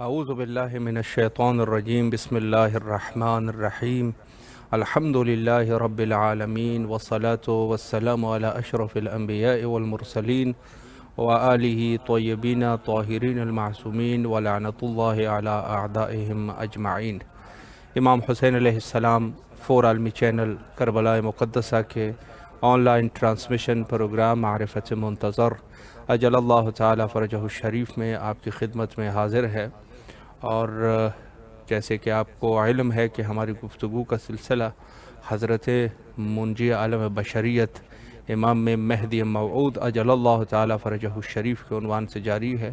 اعوذ باللہ من الشیطان الرجیم بسم اللہ الرحمن الرحیم الحمد للہ رب العالمین والصلاة والسلام علی اشرف الانبیاء والمرسلین وآلہ طیبین طاہرین المعصومین ولعنۃ اللہ علی اعدائہم اجمعین۔ امام حسین علیہ السلام فور عالمی چینل کربلا مقدسہ کے آن لائن ٹرانسمیشن پروگرام معرفت منتظر اجل اللہ تعالی فرجہ الشریف میں آپ کی خدمت میں حاضر ہے، اور جیسے کہ آپ کو علم ہے کہ ہماری گفتگو کا سلسلہ حضرت منجی عالم بشریت امام مہدی موعود اجل اللہ تعالی فرجہ الشریف کے عنوان سے جاری ہے،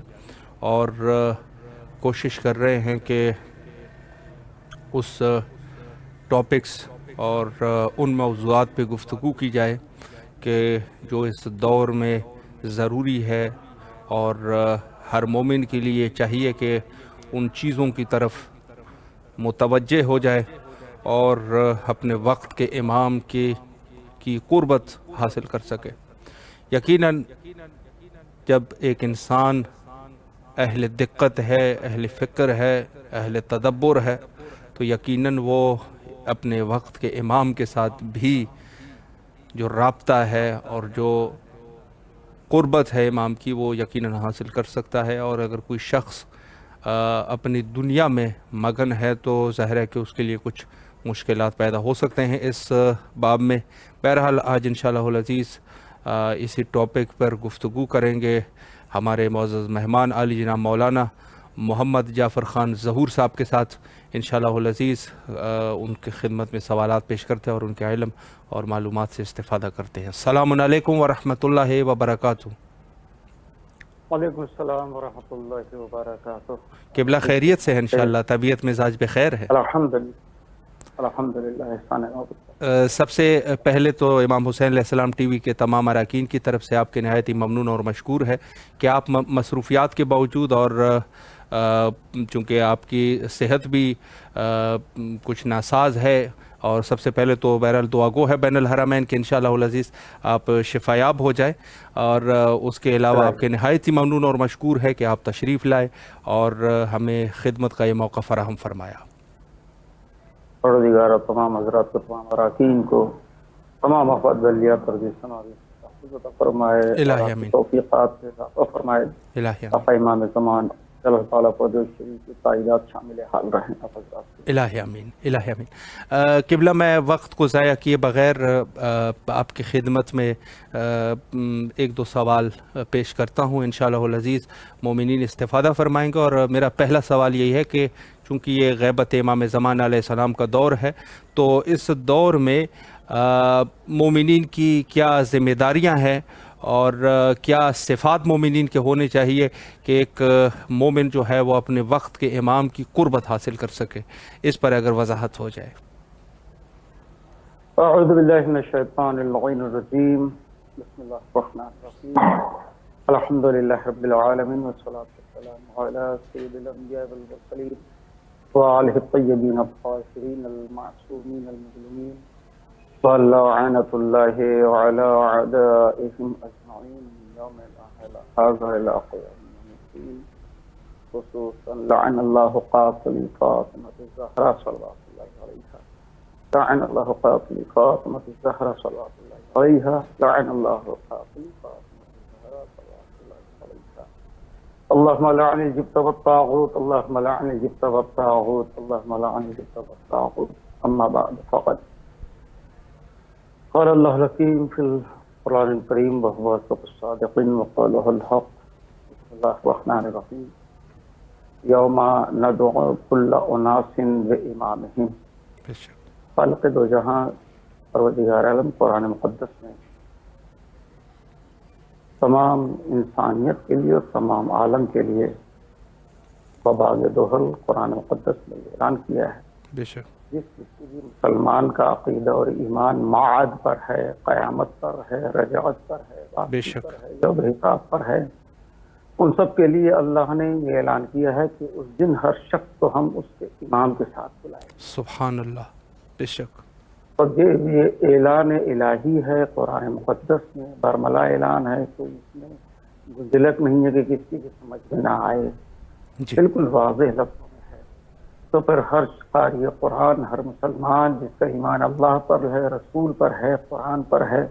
اور کوشش کر رہے ہیں کہ اس ٹاپکس اور ان موضوعات پہ گفتگو کی جائے کہ جو اس دور میں ضروری ہے، اور ہر مومن کے لیے چاہیے کہ ان چیزوں کی طرف متوجہ ہو جائے اور اپنے وقت کے امام کی قربت حاصل کر سکے۔ یقیناً جب ایک انسان اہل دقت ہے، اہل فکر ہے، اہل تدبر ہے، تو یقیناً وہ اپنے وقت کے امام کے ساتھ بھی جو رابطہ ہے اور جو قربت ہے امام کی وہ یقیناً حاصل کر سکتا ہے۔ اور اگر کوئی شخص اپنی دنیا میں مگن ہے تو ظاہر ہے کہ اس کے لیے کچھ مشکلات پیدا ہو سکتے ہیں اس باب میں۔ بہرحال آج انشاءاللہ العزیز اسی ٹاپک پر گفتگو کریں گے ہمارے معزز مہمان عالی جناب مولانا محمد جعفر خان ظہور صاحب کے ساتھ انشاءاللہ العزیز۔ ان کی خدمت میں سوالات پیش کرتے ہیں اور ان کے علم اور معلومات سے استفادہ کرتے ہیں۔ السلام علیکم ورحمۃ اللہ وبرکاتہ۔ وعلیکم السلام ورحمۃ اللہ وبرکاتہ۔ قبلہ خیریت سے ہے انشاءاللہ؟ طبیعت مزاج بخیر ہے؟ الحمدللہ۔ سب سے پہلے تو امام حسین علیہ السلام ٹی وی کے تمام اراکین کی طرف سے آپ کے نہایت ہی ممنون اور مشکور ہے کہ آپ مصروفیات کے باوجود، اور چونکہ آپ کی صحت بھی کچھ ناساز ہے، اور سب سے پہلے تو بہرحال دعا گو ہے بین الحرمین کہ انشاءاللہ العزیز آپ شفایاب ہو جائے، اور اس کے علاوہ آپ کے نہایت ہی ممنون اور مشکور ہے کہ آپ تشریف لائے اور ہمیں خدمت کا یہ موقع فراہم فرمایا۔ پروردگار تمام حضرات کو، تمام اراکین کو تمام افضلیات اور فرمائے، الہی آمین، توفیقات سے اضافہ فرمائے۔ الہی آمین، امام زمان اللہ تعالیٰ کو شریف کی تائیدات شامل حال رہیں حضرات۔ الہی آمین، الہی آمین۔ قبلہ میں وقت کو ضائع کیے بغیر آپ کی خدمت میں ایک دو سوال پیش کرتا ہوں، انشاءاللہ العزیز مومنین استفادہ فرمائیں گے۔ اور میرا پہلا سوال یہی ہے کہ چونکہ یہ غیبت امام زمان علیہ السلام کا دور ہے، تو اس دور میں مومنین کی کیا ذمہ داریاں ہیں، اور کیا صفات مومنین کے ہونے چاہیے کہ ایک مومن جو ہے وہ اپنے وقت کے امام کی قربت حاصل کر سکے؟ اس پر اگر وضاحت ہو جائے۔ اعوذ باللہ من الشیطان اللعین الرجیم، بسم اللہ الرحمن الرحیم، الحمد للہ رب العالمین والصلاة والسلام علی سید الانبیاء والمرسلین وآلہ الطیبین الطاہرین المعصومین المظلومین ولعنۃ اللہ علی اعدائہم اجمعین یوم لا الا قیام الدین، خصوصا لعن اللہ قاتل فاطمۃ الزہرا صلوات اللہ علیہا، لعن اللہ قاتل فاطمۃ الزہرا صلوات اللہ علیہا، لعن اللہ قاتل فاطمۃ الزہرا صلوات اللہ علیہا، اللہم لعن الجبت والطاغوت، اللہم لعن الجبت والطاغوت، اللہم لعن الجبت والطاغوت۔ اما بعد فقد قال اللہ الحکیم فی القرآن الکریم وهو اصدق الصادقین وقوله الحق، بسم اللہ الرحمن الرحیم، یوم ندعو کل اناس بامامہم۔ خالق دو جہاں پروردگار عالم قرآن مقدس میں تمام انسانیت کے لیے اور تمام عالم کے لیے وبال دوحل قرآن مقدس میں اعلان کیا ہے، بے شک جس کسی بھی مسلمان کا عقیدہ اور ایمان معاد پر ہے، قیامت پر ہے، رجعت پر ہے، واپسی پر ہے، یوم حساب پر ہے، ان سب کے لیے اللہ نے یہ اعلان کیا ہے کہ اس دن ہر شخص کو ہم اس کے امام کے ساتھ بلائیں۔ سبحان اللہ، بے شک۔ اور یہ اعلان الہی ہے قرآن مقدس میں، برملا اعلان ہے، تو اس میں گنجلک نہیں ہے کہ کسی کی سمجھ میں نہ آئے۔ جی بالکل واضح لفظوں میں ہے. تو پھر ہر قاری قرآن، ہر مسلمان جس کا ایمان اللہ پر ہے، رسول پر ہے، قرآن پر ہے،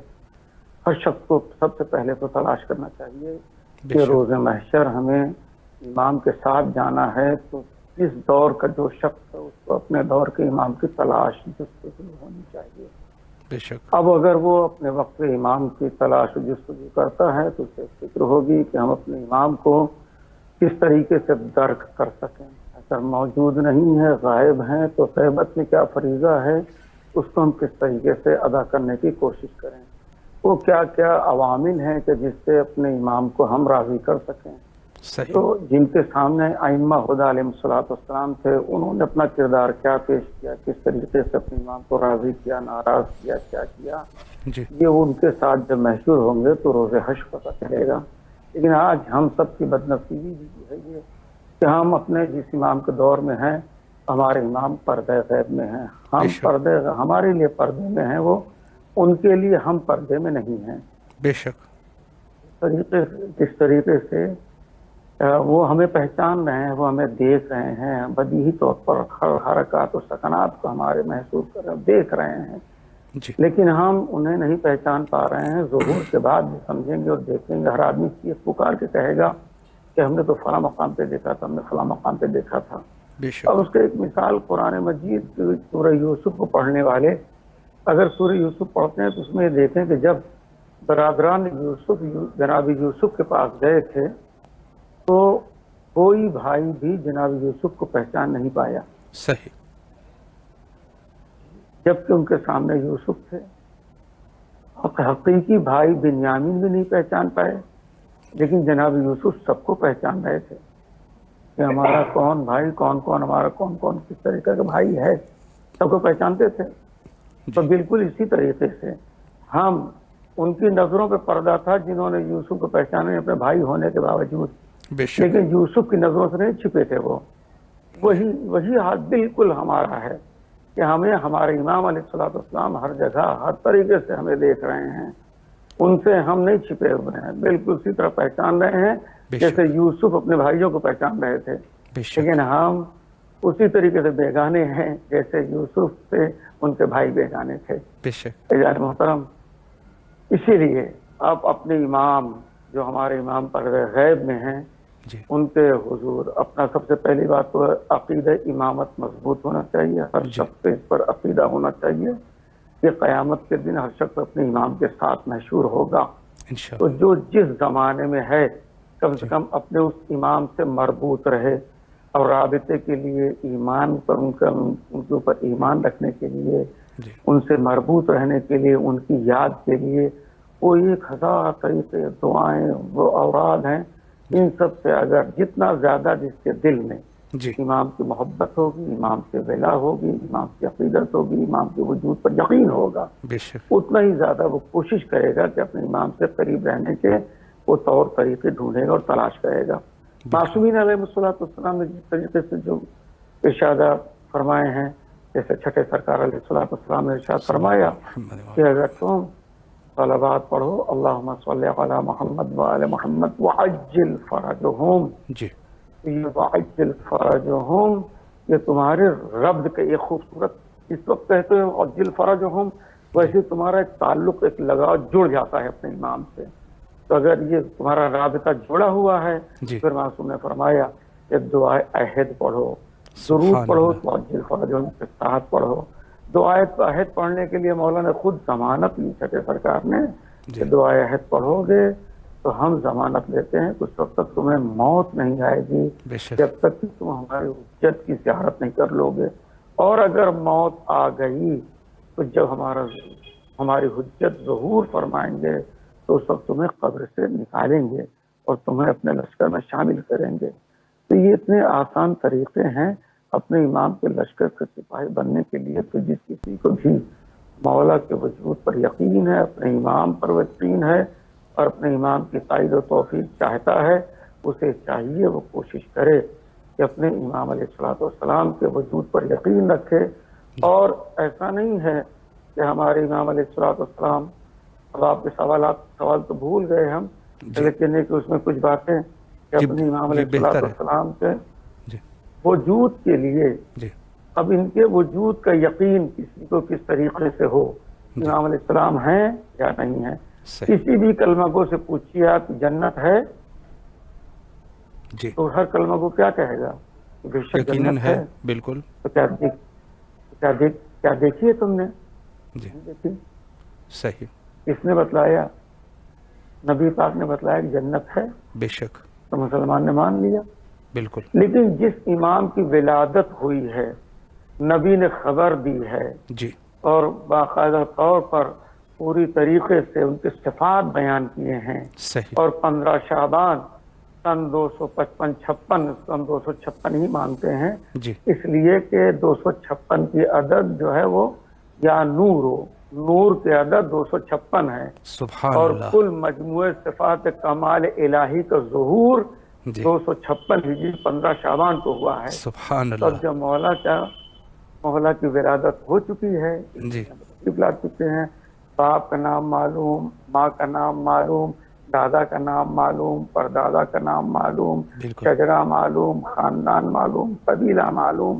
ہر شخص کو سب سے پہلے تو تلاش کرنا چاہیے بے کہ شک روز محشر ہمیں امام کے ساتھ جانا ہے، تو اس دور کا جو شخص ہے اس کو اپنے دور کے امام کی تلاش جستجو ہونی چاہیے. بے شک اب اگر وہ اپنے وقت امام کی تلاش جستجو کرتا ہے تو اسے فکر ہوگی کہ ہم اپنے امام کو کس طریقے سے درک کر سکیں. اگر موجود نہیں ہے، غائب ہیں، تو غیبت میں کیا فریضہ ہے اس کو ہم کس طریقے سے ادا کرنے کی کوشش کریں. وہ کیا کیا عوامل ہیں کہ جس سے اپنے امام کو ہم راضی کر سکیں. صحیح. تو جن کے سامنے ائمہ ہدیٰ علیہ الصلوۃ والسلام تھے، انہوں نے اپنا کردار کیا پیش کیا، کس طریقے سے اپنے امام کو راضی کیا، ناراض کیا، کیا کیا، جی یہ ان کے ساتھ جب محشور ہوں گے تو روز حشر پتہ چلے گا. لیکن آج ہم سب کی بدنصیبی بھی ہے یہ کہ ہم اپنے جس امام کے دور میں ہیں، ہمارے امام پردہ غیب میں ہیں. بے ہم شک ہمارے لیے پردے میں ہیں، وہ ان کے لیے ہم پردے میں نہیں ہیں. بے شک. جس طریقے سے وہ ہمیں پہچان رہے ہیں، وہ ہمیں دیکھ رہے ہیں، بدیہی طور پر حرکات و سکنات کو ہمارے محسوس کر رہے ہیں، دیکھ رہے ہیں، جی لیکن ہم انہیں نہیں پہچان پا رہے ہیں. ظہور کے بعد بھی سمجھیں گے اور دیکھیں گے. ہر آدمی چیخ پکار کے کہے گا کہ ہم نے تو فلاں مقام پہ دیکھا تھا، ہم نے فلاں مقام پہ دیکھا تھا. بے اب شک. اس کا ایک مثال قرآن مجید سورہ یوسف کو پڑھنے والے اگر سورہ یوسف پڑھتے ہیں تو اس میں یہ دیکھیں کہ جب برادران یوسف جناب یوسف کے پاس گئے تھے تو کوئی بھائی بھی جناب یوسف کو پہچان نہیں پایا، صحیح. جبکہ ان کے سامنے یوسف تھے. حقیقی بھائی بنیامین بھی نہیں پہچان پائے، لیکن جناب یوسف سب کو پہچان رہے تھے کہ ہمارا کون بھائی، کون کون ہمارا کون کون کس طریقے کا بھائی ہے، سب کو پہچانتے تھے. تو جی بالکل اسی طریقے سے ہم ان کی نظروں پہ پردہ تھا جنہوں نے یوسف کو پہچانے اپنے بھائی ہونے کے باوجود، بے شک. لیکن یوسف کی نظروں سے نہیں چھپے تھے وہ. وہی حال بالکل ہمارا ہے کہ ہمیں ہمارے امام علیہ الصلوۃ والسلام ہر جگہ ہر طریقے سے ہمیں دیکھ رہے ہیں، ان سے ہم نہیں چھپے ہوئے ہیں، بالکل اسی طرح پہچان رہے ہیں بے جیسے شک. یوسف اپنے بھائیوں کو پہچان رہے تھے. بے شک. لیکن ہم اسی طریقے سے بیگانے ہیں جیسے یوسف سے ان کے بھائی بیگانے تھے. بے شک. عزیز محترم، اسی لیے آپ اپنے امام جو ہمارے امام پر غیب میں ہیں جی ان کے حضور اپنا سب سے پہلی بات تو عقیدہ امامت مضبوط ہونا چاہیے. ہر جی شخص سے اس پر عقیدہ ہونا چاہیے کہ قیامت کے دن ہر شخص اپنے امام کے ساتھ محشور ہوگا. تو انشاءاللہ. جو جس زمانے میں ہے کم سے جی کم اپنے اس امام سے مربوط رہے اور رابطے کے لیے ایمان پر ان کے اوپر ایمان رکھنے کے لیے، جی ان سے مربوط رہنے کے لیے، ان کی یاد کے لیے وہ 1000 طریقے، دعائیں، وہ اوراد ہیں، ان سب سے اگر جتنا زیادہ جس کے دل میں جی امام کی محبت ہوگی، امام سے ولا ہوگی، امام کی عقیدت ہوگی، امام کے وجود پر یقین ہوگا، بے شک. اتنا ہی زیادہ وہ کوشش کرے گا کہ اپنے امام سے قریب رہنے کے وہ طور طریقے ڈھونڈے گا اور تلاش کرے گا. بالکل. معصومین علیہ الصلوۃ والسلام نے جس طریقے سے جو ارشادات فرمائے ہیں، جیسے چھٹے سرکار علیہ الصلوۃ والسلام نے ارشاد صلی فرمایا اللہ محمد کہ اگر تم صلوات پڑھو، اللہم صلی علی محمد وآل محمد وعجل فرجہم، جی یہ وعجل فرجہم یہ تمہارے رب کا ایک خوبصورت، اس وقت کہتے ہیں عجل فرجہم، ویسے تمہارا ایک تعلق، ایک لگاؤ جڑ جاتا ہے اپنے امام سے. تو اگر یہ تمہارا رابطہ جڑا ہوا ہے جی پھر معصوم نے فرمایا کہ دعائے عہد پڑھو، درود سبحان پڑھو اللہ. تو عجل فرجہم کے ساتھ پڑھو. دعائے عہد پڑھنے کے لیے مولانا نے خود ضمانت لی چھٹے سرکار نے کہ جی دعائے عہد پڑھو گے تو ہم ضمانت لیتے ہیں کہ اس وقت تک تمہیں موت نہیں آئے گی بے شک. جب تک کہ تم ہماری حجت کی زیارت نہیں کر لو گے، اور اگر موت آ گئی تو جب ہماری حجت ظہور فرمائیں گے تو اس وقت تمہیں قبر سے نکالیں گے اور تمہیں اپنے لشکر میں شامل کریں گے. تو یہ اتنے آسان طریقے ہیں اپنے امام کے لشکر کے سپاہی بننے کے لیے. تو جس کسی کو بھی مولا کے وجود پر یقین ہے، اپنے امام پر یقین ہے اور اپنے امام کی تائید و توفیق چاہتا ہے، اسے چاہیے وہ کوشش کرے کہ اپنے امام علیہ الصلوۃ والسلام کے وجود پر یقین رکھے. اور ایسا نہیں ہے کہ ہمارے امام علیہ الصلوۃ والسلام، اب آپ کے سوال تو بھول گئے ہم، جی لیکن ایک اس میں کچھ باتیں کہ جی اپنے امام جی علیہ الصلوۃ بہتر ہے. والسلام سے وجود کے لیے، جی اب ان کے وجود کا یقین کسی کو کس طریقے سے ہو، امام علیہ السلام ہیں یا نہیں ہیں؟ صحیح کسی بھی کلمہ گو سے پوچھیے آپ جنت ہے جی تو ہر کلمہ گو کیا کہے گا کہ بے شک یقیناً جنت ہے ہے. بالکل تو کیا دیکھی ہے تم نے؟ جی نہیں دیکھی. صحیح کس نے بتلایا؟ نبی پاک نے بتلایا کہ جنت ہے بے شک تو مسلمان نے مان لیا. بالکل لیکن جس امام کی ولادت ہوئی ہے، نبی نے خبر دی ہے جی اور باقاعدہ طور پر پوری طریقے سے ان کے صفات بیان کیے ہیں، صحیح اور 15 شعبان سن 256 ہی مانتے ہیں، جی اس لیے کہ 256 کی عدد جو ہے وہ یا نور کے عدد 256 ہے، سبحان اور اللہ کل مجموعہ صفات کمال الہی کا ظہور جی 256 ہجری 15 شعبان کو ہوا ہے. سبحان تو اب اللہ جب مولا کی ولادت ہو چکی ہے، جی تشریف لا چکے ہیں، باپ کا نام معلوم، ماں کا نام معلوم، دادا کا نام معلوم، پردادا کا نام معلوم، بالکل شجرہ معلوم، خاندان معلوم، قبیلہ معلوم،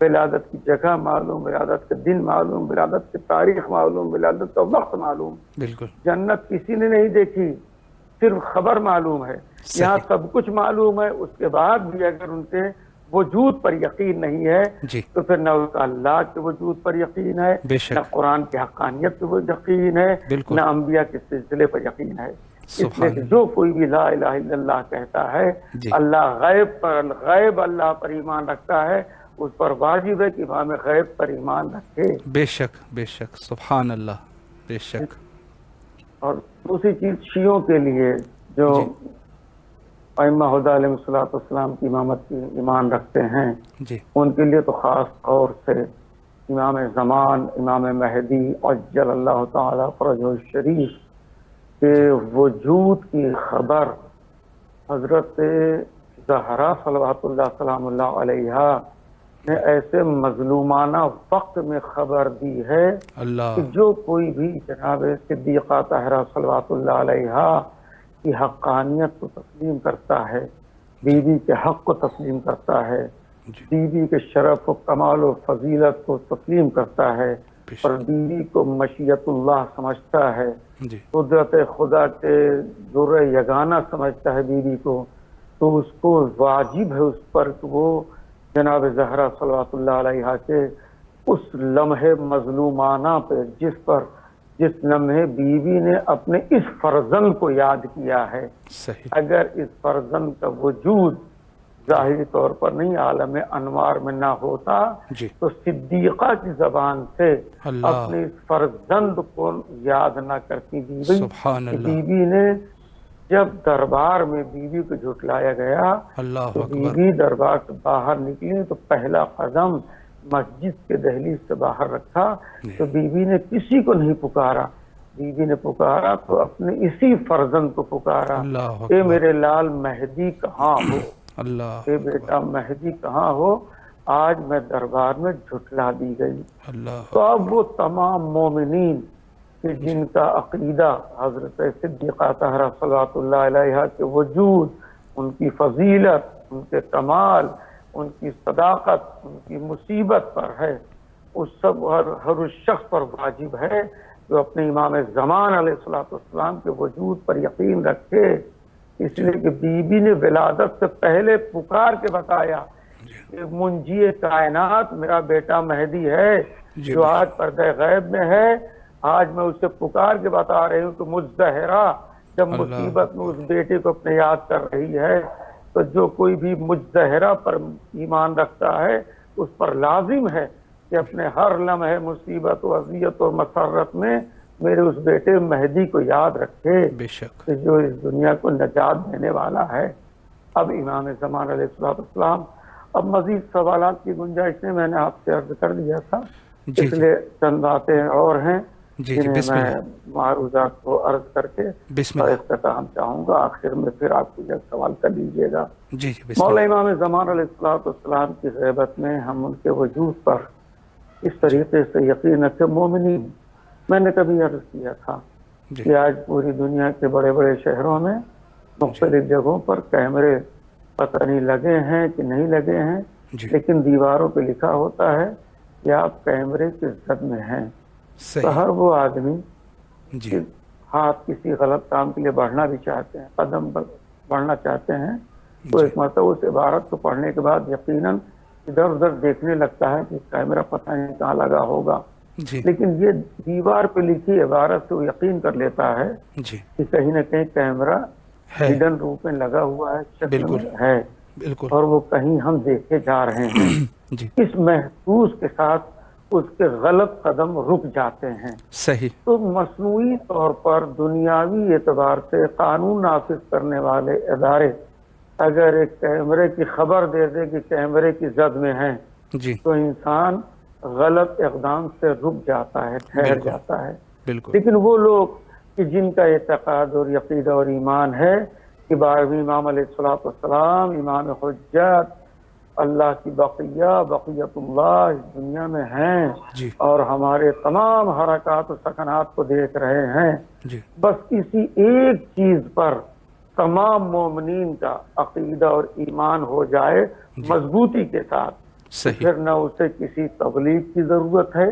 ولادت کی جگہ معلوم، ولادت کے دن معلوم، ولادت کی تاریخ معلوم، ولادت کا وقت معلوم. بالکل جنت کسی نے نہیں دیکھی، صرف خبر معلوم ہے. یہاں صحیح سب کچھ معلوم ہے، اس کے بعد بھی اگر ان کے وجود پر یقین نہیں ہے جی تو پھر نہ اللہ کے وجود پر یقین ہے، بے نہ شک قرآن کی حقانیت پر یقین ہے، بالکل نہ انبیاء کے سلسلے پر یقین ہے. اس لیے سبحان کہ اللہ جو کوئی بھی لا الہ الا اللہ کہتا ہے، جی اللہ غیب اللہ پر ایمان رکھتا ہے، اس پر واجب ہے کہ امام غیب پر ایمان رکھے. بے شک سبحان اللہ بے شک اور دوسری چیز شیعوں کے لیے جو جی ائمہ ہدی علیہ الصلوۃ والسلام کی امامت کی ایمان رکھتے ہیں، جی ان کے لیے تو خاص طور سے امام زمان، امام مہدی عجل اللہ تعالی فرجہ الشریف کے وجود کی خبر حضرت زہرا صلوات اللہ سلام اللہ علیہا نے ایسے مظلومانہ وقت میں خبر دی ہے اللہ کہ جو کوئی بھی جناب صدیقہ طاہرہ صلوات اللہ علیہا کی حقانیت کو تسلیم کرتا ہے، جی بیوی کے حق کو تسلیم کرتا ہے، جی بیوی کے شرف و کمال و فضیلت کو تسلیم کرتا ہے، بے اور شک بیوی کو مشیت اللہ سمجھتا ہے، جی قدرت خدا کے ذر یگانہ سمجھتا ہے بیوی کو، تو اس کو واجب ہے اس پر کہ وہ جناب زہرا صلوات اللہ علیہا کے اس لمحے مظلومانہ پہ جس لمحے بیوی نے اپنے اس فرزند کو یاد کیا ہے، صحیح اگر اس فرزند کا وجود ظاہری طور پر نہیں عالم انوار میں نہ ہوتا جی تو صدیقہ کی زبان سے اللہ اپنے اس فرزند کو یاد نہ کرتی بیوی. سبحان کہ اللہ بیوی نے جب دربار میں بیوی کو جھٹلایا گیا اللہ تو اکبر بیوی دربار سے باہر نکلی تو پہلا قدم مسجد کے دہلیز سے باہر رکھا تو بیوی نے کسی کو نہیں پکارا، بیوی نے پکارا تو اپنے اسی فرزند کو پکارا، اللہ اے اکبر میرے لال مہدی کہاں ہو، اللہ اے اکبر بیٹا مہدی کہاں ہو، آج میں دربار میں جھٹلا دی گئی. اللہ تو اب اکبر وہ تمام مومنین کہ جن کا عقیدہ حضرت صدیقہ طاہرہ صلوات اللہ علیہا کے وجود، ان کی فضیلت، ان کے کمال، ان کی صداقت، ان کی مصیبت پر ہے، اس سب ہر اس شخص پر واجب ہے جو اپنے امام زمان علیہ الصلوۃ والسلام کے وجود پر یقین رکھے. اس لیے کہ بیوی نے ولادت سے پہلے پکار کے بتایا کہ منجی کائنات میرا بیٹا مہدی ہے جی جو آج پردہ غیب میں ہے، آج میں اسے پکار کے بتا رہی ہوں کہ مجھ زہرا جب اللہ مصیبت میں اس بیٹے کو اپنے یاد کر رہی ہے، تو جو کوئی بھی مجھ زہرا پر ایمان رکھتا ہے اس پر لازم ہے کہ اپنے ہر لمحے مصیبت و اذیت و مسرت میں میرے اس بیٹے مہدی کو یاد رکھے بے شک کہ جو اس دنیا کو نجات دینے والا ہے. اب امام زمان علیہ السلام، اب مزید سوالات کی گنجائش میں نے آپ سے عرض کر دیا تھا، جی اس جی لیے چند باتیں اور ہیں جی جی جنہیں بسم میں اللہ معروضات کو عرض کر کے بسم اور اللہ اختتام چاہوں گا. آخر میں پھر آپ کو ایک سوال کر لیجیے گا. جی جی بسم مولا اللہ امام زمان علیہ السلام کی غیبت میں ہم ان کے وجود پر اس جی طریقے سے یقین رکھے مومنین. میں نے کبھی عرض کیا تھا جی کہ آج پوری دنیا کے بڑے بڑے شہروں میں جی مختلف جگہوں پر کیمرے پتہ نہیں لگے ہیں کہ نہیں لگے ہیں، جی لیکن دیواروں پہ لکھا ہوتا ہے کہ آپ کیمرے کی زد میں ہیں. تو صحیح. ہر وہ آدمی جی کہ ہاتھ کسی غلط کام کے لیے بڑھنا بھی چاہتے ہیں، قدم بڑھنا چاہتے ہیں، تو جی ایک مرتبہ اس عبارت کو پڑھنے کے بعد یقیناً ادھر ادھر دیکھنے لگتا ہے کہ کیمرہ پتہ نہیں کہاں لگا ہوگا. جی لیکن یہ دیوار پہ لکھی عبارت سے وہ یقین کر لیتا ہے جی کہ کہیں نہ کہیں کیمرہ ہے. ہڈن روپ میں لگا ہوا ہے، شکل بالکل میں ہے، بالکل. اور وہ کہیں ہم دیکھے جا رہے ہیں. جی اس محسوس کے ساتھ اس کے غلط قدم رک جاتے ہیں. صحیح. تو مصنوعی طور پر دنیاوی اعتبار سے قانون نافذ کرنے والے ادارے اگر ایک کیمرے کی خبر دے دے کہ کیمرے کی زد میں ہیں، جی تو انسان غلط اقدام سے رک جاتا ہے، ٹھہر بالکل جاتا ہے. بالکل. لیکن وہ لوگ کہ جن کا اعتقاد اور عقیدہ اور ایمان ہے کہ 12ویں امام علیہ الصلوۃ والسلام امام حجت اللہ کی بقیت اللہ اس دنیا میں ہیں جی اور ہمارے تمام حرکات و سکنات کو دیکھ رہے ہیں، جی بس اسی ایک چیز پر تمام مومنین کا عقیدہ اور ایمان ہو جائے جی مضبوطی کے ساتھ، تو صحیح. پھر نہ اسے کسی تبلیغ کی ضرورت ہے،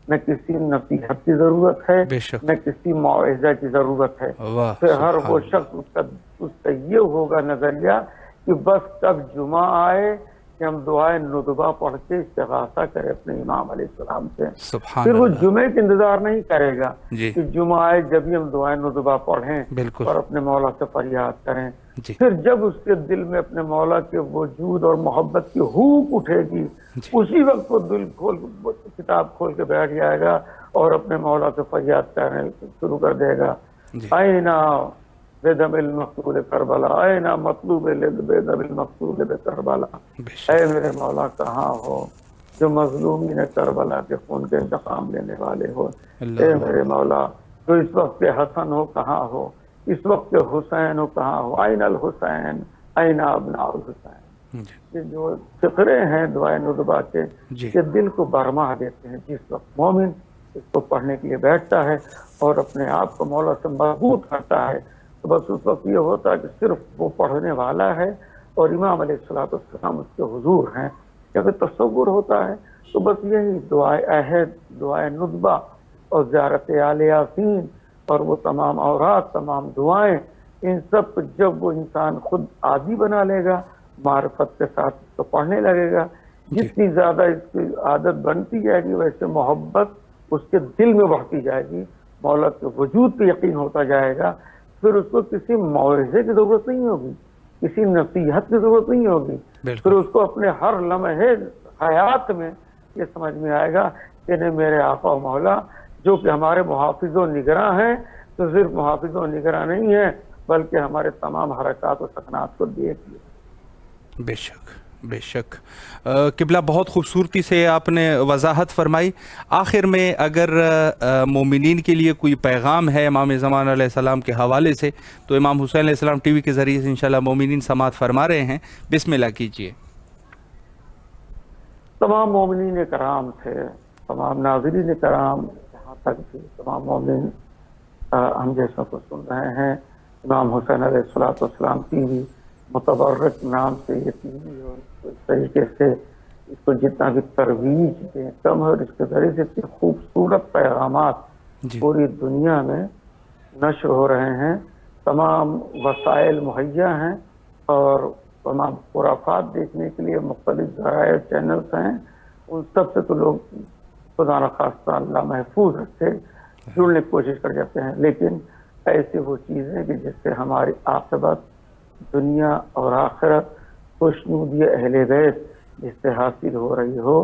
نہ کسی نصیحت کی ضرورت ہے، بے شک. نہ کسی موعظہ کی ضرورت ہے. واہ پھر ہر سبحان وہ اللہ. شخص اس کا یہ ہوگا نظریہ کہ بس کب جمعہ آئے کہ ہم دعائے ندبہ پڑھ کے استغاثہ کریں اپنے امام علیہ السلام سے. پھر سبحان وہ اللہ. جمعے کا انتظار نہیں کرے گا جی کہ جمعہ آئے جب ہی ہم دعائے ندبہ پڑھیں بالکل. اور اپنے مولا سے فریاد کریں. جی پھر جب اس کے دل میں اپنے مولا کے وجود اور محبت کی ہوک اٹھے گی، جی اسی وقت وہ دل کھول کتاب کھول کے بیٹھ جائے گا اور اپنے مولا سے فریاد کرنے شروع کر دے گا. جی اینا بدم المقتول کربلا، اینا مطلوب بدم المقتول کربلا، بے اے شک. میرے مولا کہاں ہو جو مظلومین کربلا کے خون کے انتقام لینے والے ہو. اللہ اے اللہ. میرے مولا جو اس وقت کے حسن ہو کہاں ہو، اس وقت کے حسین ہو کہاں ہو، این الحسین این ابناء الحسین. جی یہ جو فقرے ہیں دعائے ندبہ کے، جی یہ دل کو برما دیتے ہیں. جس وقت مومن اس کو پڑھنے کے لیے بیٹھتا ہے اور اپنے آپ کو مولا سے مربوط کرتا ہے، تو بس اس وقت یہ ہوتا ہے کہ صرف وہ پڑھنے والا ہے اور امام علیہ الصلوۃ والسلام اس کے حضور ہیں. جب تصور ہوتا ہے تو بس یہی دعائے عہد، دعائے ندبہ اور زیارت آل یاسین اور وہ تمام اورات، تمام دعائیں، ان سب کو جب وہ انسان خود عادی بنا لے گا، معرفت کے ساتھ اس کو پڑھنے لگے گا، جی جتنی زیادہ اس کی عادت بنتی جائے گی ویسے محبت اس کے دل میں بڑھتی جائے گی، مولا کے وجود پہ یقین ہوتا جائے گا. پھر اس کو کسی موعظے کی ضرورت نہیں ہوگی، کسی نصیحت کی ضرورت نہیں ہوگی. پھر بالکل. اس کو اپنے ہر لمحے حیات میں یہ سمجھ میں آئے گا کہ نہیں میرے آقا و مولا جو کہ ہمارے محافظ و نگراں ہیں، تو صرف محافظ و نگراں نہیں ہیں بلکہ ہمارے تمام حرکات و سکنات کو دیکھ لیں. بے شک بے شک. قبلہ بہت خوبصورتی سے آپ نے وضاحت فرمائی. آخر میں اگر مومنین کے لیے کوئی پیغام ہے امام زمان علیہ السلام کے حوالے سے تو امام حسین علیہ السلام ٹی وی کے ذریعے سے انشاءاللہ مومنین سماعت فرما رہے ہیں. بسم اللہ کیجیے. تمام مومنین کرام سے، تمام ناظرین کرام، جہاں تک بھی تمام مومن ہم جیسوں کو سن رہے ہیں، امام حسین علیہ الصلوۃ والسلام ٹی وی متبرک نام سے یہ ٹی وی اور اس طریقے سے اس کو جتنا بھی ترویج دیں کم ہے، اور اس کے ذریعے سے اتنے خوبصورت پیغامات جی پوری دنیا میں نشر ہو رہے ہیں. تمام وسائل مہیا ہیں اور تمام خرافات دیکھنے کے لیے مختلف ذرائع چینلز ہیں. ان سب سے تو لوگ خدا نخواستہ اللہ محفوظ رکھے جڑنے کی کوشش کر جاتے ہیں، لیکن ایسی وہ چیزیں کہ جس سے ہماری عاقبت دنیا اور آخرت خوشنودی اہل بیت جس سے حاصل ہو رہی ہو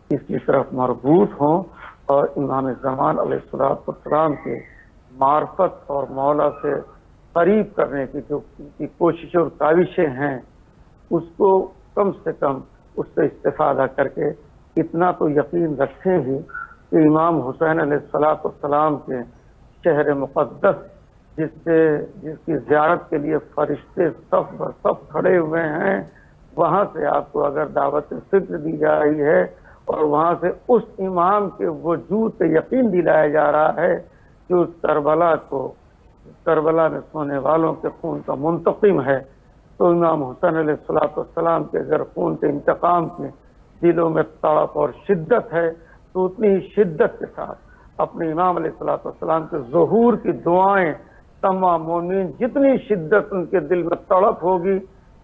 اس کی طرف مربوط ہوں، اور امام زمان علیہ الصلوۃ والسلام کے معرفت اور مولا سے قریب کرنے کی جو ان کی کوششیں اور کاوشیں ہیں اس کو کم سے کم اس سے استفادہ کر کے اتنا تو یقین رکھیں ہی کہ امام حسین علیہ الصلوۃ والسلام کے شہر مقدس جس کی زیارت کے لیے فرشتے صف بر صف کھڑے ہوئے ہیں، وہاں سے آپ کو اگر دعوت فکر دی جا رہی ہے اور وہاں سے اس امام کے وجود پہ یقین دلایا جا رہا ہے کہ اس کربلا میں سونے والوں کے خون کا منتقم ہے، تو امام حسین علیہ الصلوۃ والسلام کے اگر خون کے انتقام کے دلوں میں تڑپ اور شدت ہے تو اتنی ہی شدت کے ساتھ اپنے امام علیہ الصلوۃ والسلام کے ظہور کی دعائیں تمام مومنین جتنی شدت ان کے دل میں تڑپ ہوگی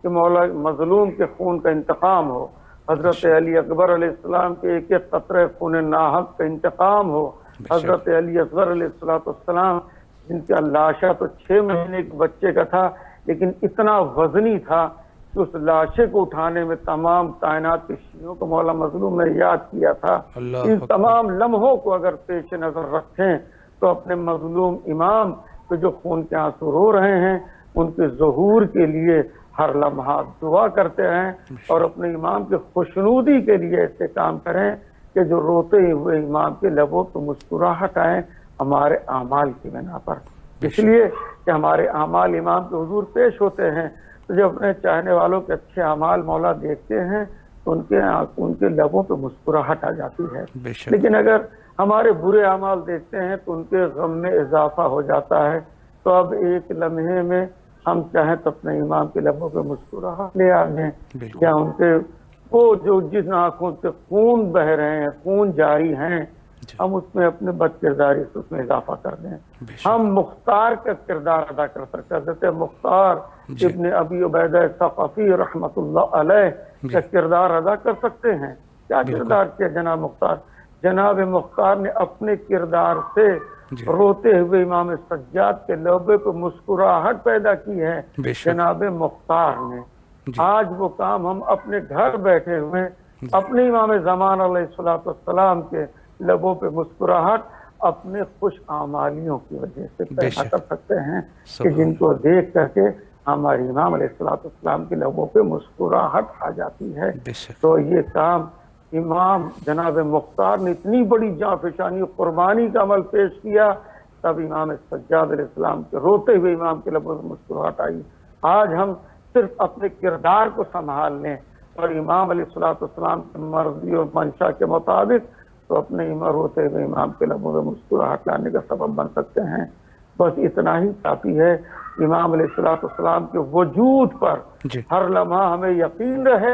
کہ مولا مظلوم کے خون کا انتقام ہو، حضرت علی اکبر علیہ السلام کے ایک ایک قطرے خون ناحق کا انتقام ہو، حضرت علی اصغر علیہ الصلوۃ والسلام جن کا لاشا تو 6 مہینے کے بچے کا تھا لیکن اتنا وزنی تھا کہ اس لاشے کو اٹھانے میں تمام کائنات کے شیعوں کو مولا مظلوم نے یاد کیا تھا۔ ان تمام لمحوں کو اگر پیش نظر رکھیں تو اپنے مظلوم امام کے جو خون کے آنسو رو رہے ہیں ان کے ظہور کے لیے ہر لمحہ دعا کرتے ہیں اور اپنے امام کے خوشنودی کے لیے ایسے کام کریں کہ جو روتے ہوئے امام کے لبوں پہ مسکراہٹ آئے ہمارے اعمال کی بنا پر، اس لیے کہ ہمارے اعمال امام کے حضور پیش ہوتے ہیں تو جب اپنے چاہنے والوں کے اچھے اعمال مولا دیکھتے ہیں تو ان کے لبوں پہ مسکراہٹ آ جاتی ہے، لیکن اگر ہمارے برے اعمال دیکھتے ہیں تو ان کے غم میں اضافہ ہو جاتا ہے۔ تو اب ایک لمحے میں ہم چاہیں تو اپنے امام کے لبوں پہ مسکراہٹ لے آئیں یا ان کے وہ جو جن آنکھوں سے خون بہ رہے ہیں، خون جاری ہیں، ہم اس میں اپنے بد کرداری سے اس میں اضافہ کر دیں۔ ہم مختار کا کردار ادا کر سکتے ہیں، حضرت مختار ابن ابی عبیدہ ثقفی رحمۃ اللہ علیہ کا کردار ادا کر سکتے ہیں۔ کیا کردار کیا جناب مختار؟ جناب مختار نے اپنے کردار سے روتے ہوئے امام سجاد کے لبے پہ مسکراہٹ پیدا کی ہے جناب مختار نے۔ آج وہ کام ہم اپنے گھر بیٹھے ہوئے اپنے امام زمان علیہ الصلوۃ والسلام کے لبوں پہ مسکراہٹ اپنے خوش اعمالیوں کی وجہ سے پیدا کر سکتے ہیں کہ جن کو دیکھ کر کے ہمارے امام علیہ الصلوۃ والسلام کے لبوں پہ مسکراہٹ آ جاتی ہے۔ تو یہ کام امام جناب مختار نے اتنی بڑی جانفشانی قربانی کا عمل پیش کیا، تب امام سجاد علیہ السلام کے روتے ہوئے امام کے لبوں پہ مسکراہٹ آئی۔ آج ہم صرف اپنے کردار کو سنبھال لیں اور امام علیہ الصلوۃ والسلام کی مرضی اور منشا کے مطابق تو اپنے روتے ہوئے امام کے لبوں پہ مسکراہٹ لانے کا سبب بن سکتے ہیں۔ بس اتنا ہی کافی ہے۔ امام علیہ الصلوۃ والسلام کے وجود پر ہر لمحہ ہمیں یقین رہے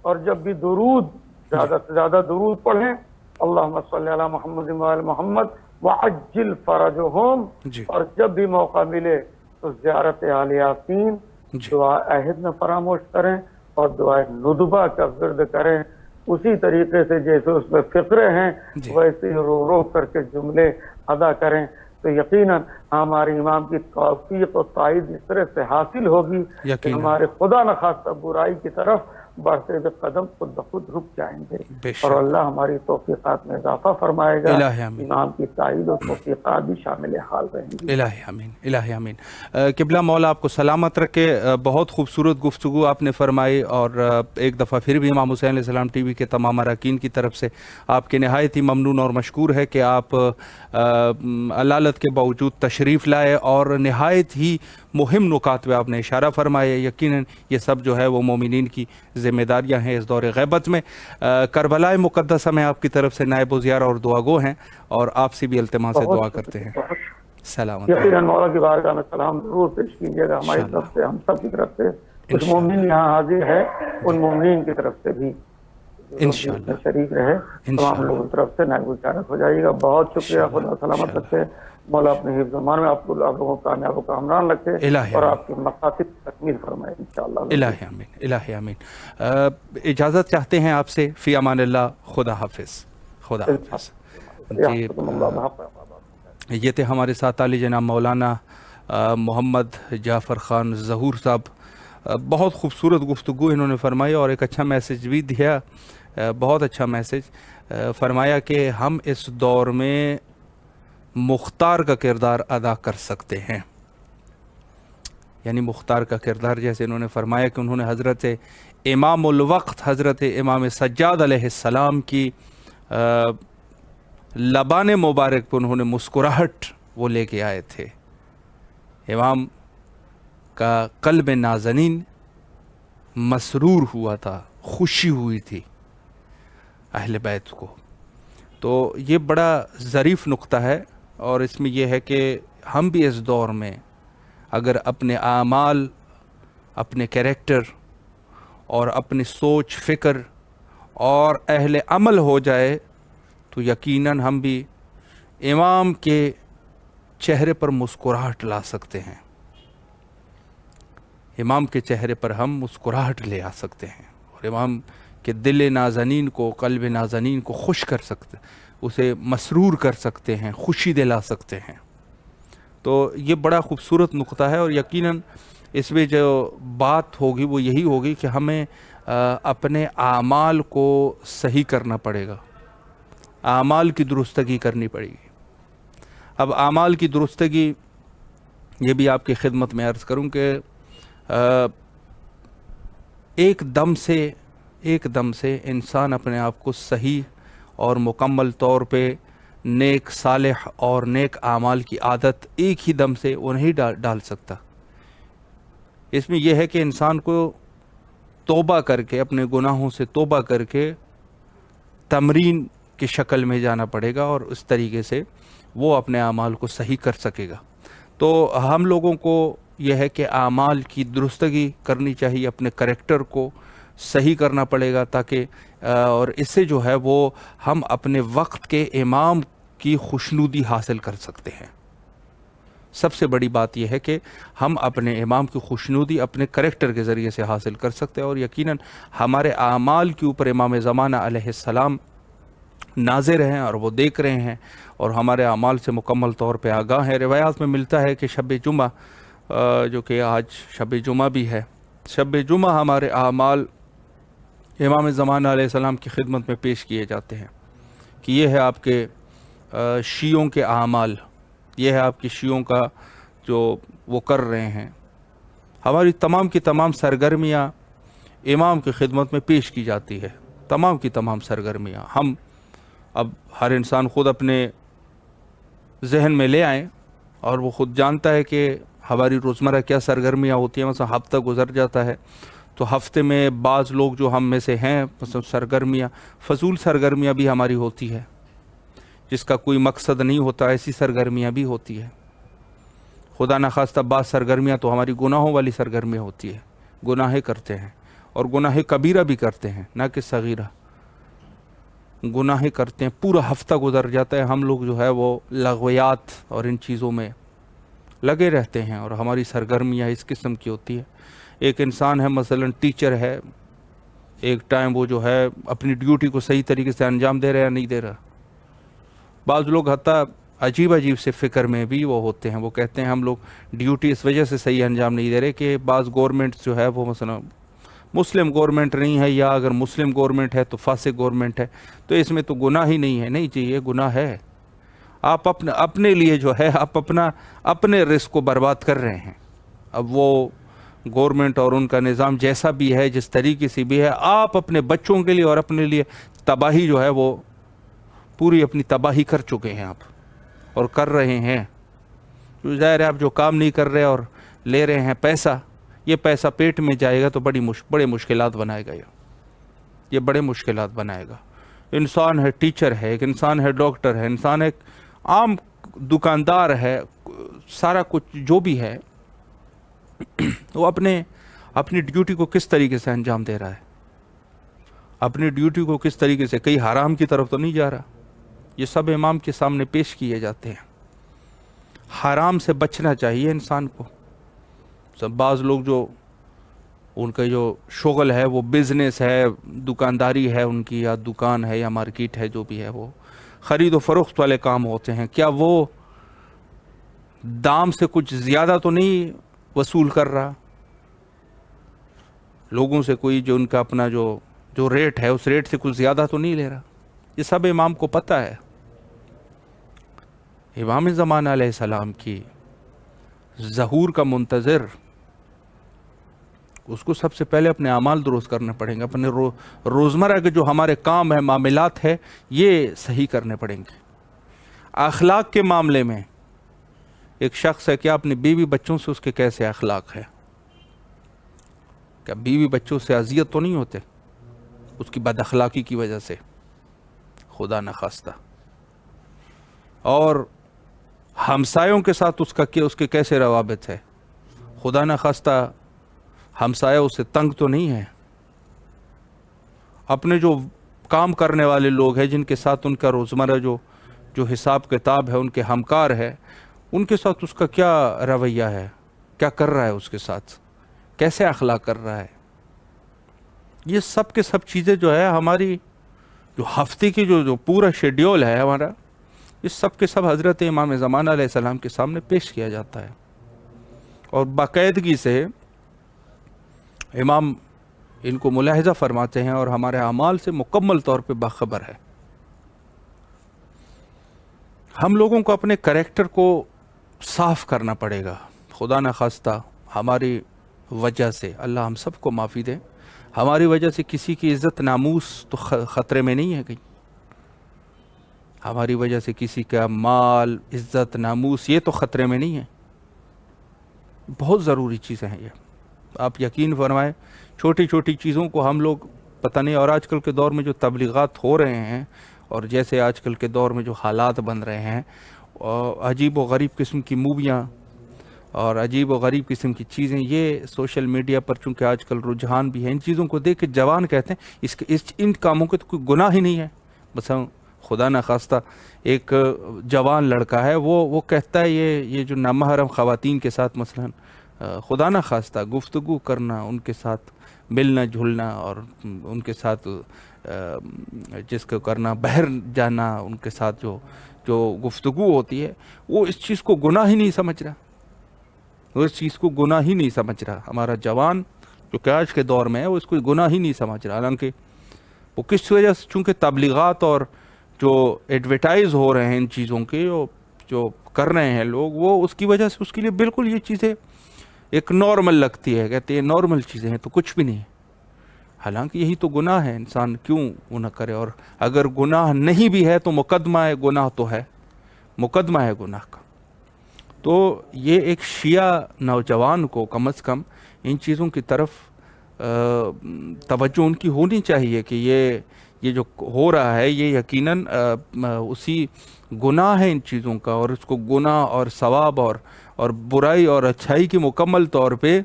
اور جب بھی درود زیادہ سے زیادہ درود پڑھیں، اللہم صلی علی محمد وعلی محمد وعجل فرجہم، اور جب بھی موقع ملے تو زیارت آل یاسین دعا عہد میں فراموش کریں اور دعائے ندبہ کا ورد کریں۔ اسی طریقے سے جیسے اس میں فقرے ہیں ویسے رو رو کر کے جملے ادا کریں تو یقیناً ہمارے امام کی توفیق و تائید اس طرح سے حاصل ہوگی کہ ہمارے خدا نخواستہ برائی کی طرف بڑھتے ہوئے قدم خود بخود رک جائیں گے اور اللہ ہماری توفیقات میں اضافہ فرمائے گا۔ امام کی تائید و توفیقات بھی شامل حال رہیں گی۔ الہی آمین، الہی آمین۔ قبلہ مولا آپ کو سلامت رکھے۔ بہت خوبصورت گفتگو آپ نے فرمائی اور ایک دفعہ پھر بھی امام حسین علیہ السلام ٹی وی کے تمام اراکین کی طرف سے آپ کے نہایت ہی ممنون اور مشکور ہے کہ آپ علالت کے باوجود تشریف لائے اور نہایت ہی مہم نکات پہ آپ نے اشارہ فرمایا۔ یقیناً یہ سب جو ہے وہ مومنین کی ذمہ داریاں ہیں اس دور غیبت میں۔ کربلا مقدسہ میں آپ کی طرف سے نائب و زیارہ اور دعا گو ہیں اور آپ سے بھی التماس سے دعا کرتے ہیں۔ سلام۔ یقیناً مولا کی بارگاہ میں سلام ضرور پیش کیجیے گا ہماری طرف سے، ہم سب کی طرف سے، کچھ مومنین یہاں حاضر ہے ان مومنین کی طرف سے بھی انشاءاللہ شریک رہے، تمام لوگوں کی طرف سے نائب و زیارت ہو جائے گا۔ بہت شکریہ، خدا سلامت رکھے، مولا اپنے حفظ و امان میں آپ لوگوں کو کامیاب و کامران رکھے اور آپ کی مقاصد تکمیل فرمائے انشاءاللہ۔ الہی آمین، الہی آمین۔ اجازت چاہتے ہیں آپ سے، فی امان اللہ، خدا حافظ، خدا حافظ۔ یہ تھے ہمارے ساتھ علی جناب مولانا محمد جعفر خان ظہور صاحب۔ بہت خوبصورت گفتگو انہوں نے فرمائی اور ایک اچھا میسج بھی دیا، بہت اچھا میسج فرمایا کہ ہم اس دور میں مختار کا کردار ادا کر سکتے ہیں۔ یعنی مختار کا کردار جیسے انہوں نے فرمایا کہ انہوں نے حضرت امام الوقت حضرت امام سجاد علیہ السلام کی لبان مبارک پر انہوں نے مسکراہٹ وہ لے کے آئے تھے۔ امام کا قلب نازنین مسرور ہوا تھا، خوشی ہوئی تھی اہل بیت کو۔ تو یہ بڑا ظریف نقطہ ہے اور اس میں یہ ہے کہ ہم بھی اس دور میں اگر اپنے اعمال، اپنے کریکٹر اور اپنی سوچ فکر اور اہل عمل ہو جائے تو یقیناً ہم بھی امام کے چہرے پر مسکراہٹ لا سکتے ہیں، امام کے چہرے پر ہم مسکراہٹ لے آ سکتے ہیں، اور امام کے دل نازنین کو، قلب نازنین کو خوش کر سکتے، اسے مسرور کر سکتے ہیں، خوشی دلا سکتے ہیں۔ تو یہ بڑا خوبصورت نقطہ ہے، اور یقیناً اس میں جو بات ہوگی وہ یہی ہوگی کہ ہمیں اپنے اعمال کو صحیح کرنا پڑے گا، اعمال کی درستگی کرنی پڑے گی۔ اب اعمال کی درستگی یہ بھی آپ کی خدمت میں عرض کروں کہ ایک دم سے انسان اپنے آپ کو صحیح اور مکمل طور پہ نیک صالح اور نیک اعمال کی عادت ایک ہی دم سے وہ نہیں ڈال سکتا۔ اس میں یہ ہے کہ انسان کو توبہ کر کے، اپنے گناہوں سے توبہ کر کے تمرین کی شکل میں جانا پڑے گا، اور اس طریقے سے وہ اپنے اعمال کو صحیح کر سکے گا۔ تو ہم لوگوں کو یہ ہے کہ اعمال کی درستگی کرنی چاہیے، اپنے کریکٹر کو صحیح کرنا پڑے گا، تاکہ اور اس سے جو ہے وہ ہم اپنے وقت کے امام کی خوشنودی حاصل کر سکتے ہیں۔ سب سے بڑی بات یہ ہے کہ ہم اپنے امام کی خوشنودی اپنے کریکٹر کے ذریعے سے حاصل کر سکتے ہیں، اور یقیناً ہمارے اعمال کے اوپر امام زمانہ علیہ السلام ناظر ہیں، اور وہ دیکھ رہے ہیں، اور ہمارے اعمال سے مکمل طور پہ آگاہ ہیں۔ روایات میں ملتا ہے کہ شب جمعہ، جو کہ آج شب جمعہ بھی ہے، شب جمعہ ہمارے اعمال امام زمانہ علیہ السلام کی خدمت میں پیش کیے جاتے ہیں کہ یہ ہے آپ کے شیعوں کے اعمال، یہ ہے آپ کی شیعوں کا جو وہ کر رہے ہیں۔ ہماری تمام کی تمام سرگرمیاں امام کی خدمت میں پیش کی جاتی ہے، تمام کی تمام سرگرمیاں ہم اب ہر انسان خود اپنے ذہن میں لے آئیں، اور وہ خود جانتا ہے کہ ہماری روزمرہ کیا سرگرمیاں ہوتی ہیں۔ مثلا ہفتہ گزر جاتا ہے تو ہفتے میں بعض لوگ جو ہم میں سے ہیں، مثلا سرگرمیاں، فضول سرگرمیاں بھی ہماری ہوتی ہے، جس کا کوئی مقصد نہیں ہوتا، ایسی سرگرمیاں بھی ہوتی ہے۔ خدا نخواستہ بعض سرگرمیاں تو ہماری گناہوں والی سرگرمیاں ہوتی ہے، گناہیں کرتے ہیں، اور گناہ کبیرہ بھی کرتے ہیں، نہ کہ صغیرہ، گناہیں کرتے ہیں۔ پورا ہفتہ گزر جاتا ہے، ہم لوگ جو ہے وہ لغویات اور ان چیزوں میں لگے رہتے ہیں، اور ہماری سرگرمیاں اس قسم کی ہوتی ہے۔ ایک انسان ہے، مثلا ٹیچر ہے، ایک ٹائم وہ جو ہے اپنی ڈیوٹی کو صحیح طریقے سے انجام دے رہا ہے یا نہیں دے رہا۔ بعض لوگ حتیٰ عجیب سے فکر میں بھی وہ ہوتے ہیں، وہ کہتے ہیں ہم لوگ ڈیوٹی اس وجہ سے صحیح انجام نہیں دے رہے کہ بعض گورنمنٹ جو ہے وہ مثلا مسلم گورنمنٹ نہیں ہے، یا اگر مسلم گورنمنٹ ہے تو فاسق گورنمنٹ ہے، تو اس میں تو گناہ ہی نہیں ہے۔ نہیں جی، یہ گناہ ہے۔ آپ اپنے لیے جو ہے آپ اپنے رزق کو برباد کر رہے ہیں۔ اب وہ گورنمنٹ اور ان کا نظام جیسا بھی ہے، جس طریقے سے بھی ہے، آپ اپنے بچوں کے لیے اور اپنے لیے تباہی جو ہے وہ پوری اپنی تباہی کر چکے ہیں آپ، اور کر رہے ہیں۔ تو ظاہر ہے آپ جو کام نہیں کر رہے اور لے رہے ہیں پیسہ، یہ پیسہ پیٹ میں جائے گا تو بڑے مشکلات بنائے گا، یہ بڑے مشکلات بنائے گا۔ انسان ہے، ٹیچر ہے، ایک انسان ہے، ڈاکٹر ہے، انسان ایک عام دکاندار ہے، سارا کچھ جو بھی ہے وہ اپنی ڈیوٹی کو کس طریقے سے انجام دے رہا ہے، اپنی ڈیوٹی کو کس طریقے سے، کئی حرام کی طرف تو نہیں جا رہا۔ یہ سب امام کے سامنے پیش کیے جاتے ہیں۔ حرام سے بچنا چاہیے انسان کو۔ سب بعض لوگ جو ان کا جو شغل ہے وہ بزنس ہے، دکانداری ہے ان کی، یا دکان ہے یا مارکیٹ ہے، جو بھی ہے، وہ خرید و فروخت والے کام ہوتے ہیں، کیا وہ دام سے کچھ زیادہ تو نہیں وصول کر رہا لوگوں سے؟ کوئی جو ان کا اپنا جو ریٹ ہے اس ریٹ سے کچھ زیادہ تو نہیں لے رہا؟ یہ سب امام کو پتہ ہے۔ امام زمانہ علیہ السلام کی ظہور کا منتظر، اس کو سب سے پہلے اپنے اعمال درست کرنے پڑیں گے، اپنے روزمرہ کے جو ہمارے کام ہیں، معاملات ہیں، یہ صحیح کرنے پڑیں گے۔ اخلاق کے معاملے میں ایک شخص ہے، کیا اپنے بیوی بچوں سے اس کے کیسے اخلاق ہے؟ کیا بیوی بچوں سے اذیت تو نہیں ہوتے اس کی بد اخلاقی کی وجہ سے؟ خدا نخواستہ۔ اور ہمسایوں کے ساتھ اس کے کیسے روابط ہے؟ خدا نخواستہ ہمسایہ اس سے تنگ تو نہیں ہے؟ اپنے جو کام کرنے والے لوگ ہیں، جن کے ساتھ ان کا روزمرہ جو حساب کتاب ہے، ان کے ہمکار ہے، ان کے ساتھ اس کا کیا رویہ ہے، کیا کر رہا ہے، اس کے ساتھ کیسے اخلاق کر رہا ہے. یہ سب کے سب چیزیں جو ہے ہماری جو ہفتے کی جو پورا شیڈیول ہے ہمارا، اس سب کے سب حضرت امام زمانہ علیہ السلام کے سامنے پیش کیا جاتا ہے، اور باقاعدگی سے امام ان کو ملاحظہ فرماتے ہیں اور ہمارے اعمال سے مکمل طور پہ باخبر ہے. ہم لوگوں کو اپنے کریکٹر کو صاف کرنا پڑے گا. خدا نخواستہ ہماری وجہ سے، اللہ ہم سب کو معافی دے، ہماری وجہ سے کسی کی عزت ناموس تو خطرے میں نہیں ہے کہیں. ہماری وجہ سے کسی کا مال، عزت، ناموس یہ تو خطرے میں نہیں ہے. بہت ضروری چیزیں ہیں یہ. آپ یقین فرمائیں، چھوٹی چھوٹی چیزوں کو ہم لوگ پتہ نہیں. اور آج کل کے دور میں جو تبلیغات ہو رہے ہیں، اور جیسے آج کل کے دور میں جو حالات بن رہے ہیں، عجیب و غریب قسم کی موویاں اور عجیب و غریب قسم کی چیزیں، یہ سوشل میڈیا پر چونکہ آج کل رجحان بھی ہے، ان چیزوں کو دیکھ کے جوان کہتے ہیں ان کاموں کے تو کوئی گناہ ہی نہیں ہے. بس خدا نخواستہ ایک جوان لڑکا ہے، وہ کہتا ہے یہ جو نامحرم خواتین کے ساتھ مثلا خدا نخواستہ گفتگو کرنا، ان کے ساتھ ملنا جھلنا، اور ان کے ساتھ جس کو کرنا، بہر جانا، ان کے ساتھ جو گفتگو ہوتی ہے، وہ اس چیز کو گناہ ہی نہیں سمجھ رہا. وہ اس چیز کو گناہ ہی نہیں سمجھ رہا. ہمارا جوان جو کہ آج کے دور میں ہے، وہ اس کو گناہ ہی نہیں سمجھ رہا. حالانکہ وہ کس وجہ سے، چونکہ تبلیغات اور جو ایڈورٹائز ہو رہے ہیں ان چیزوں کے، جو کر رہے ہیں لوگ، وہ اس کی وجہ سے اس کے لیے بالکل یہ چیزیں ایک نارمل لگتی ہے. کہتے ہیں نارمل چیزیں ہیں تو کچھ بھی نہیں. حالانکہ یہی تو گناہ ہے. انسان کیوں وہ نہ کرے؟ اور اگر گناہ نہیں بھی ہے تو مقدمہ ہے، گناہ تو ہے، مقدمہ ہے گناہ کا. تو یہ ایک شیعہ نوجوان کو کم از کم ان چیزوں کی طرف توجہ ان کی ہونی چاہیے کہ یہ جو ہو رہا ہے یہ یقیناً اسی گناہ ہے ان چیزوں کا، اور اس کو گناہ اور ثواب اور برائی اور اچھائی کی مکمل طور پہ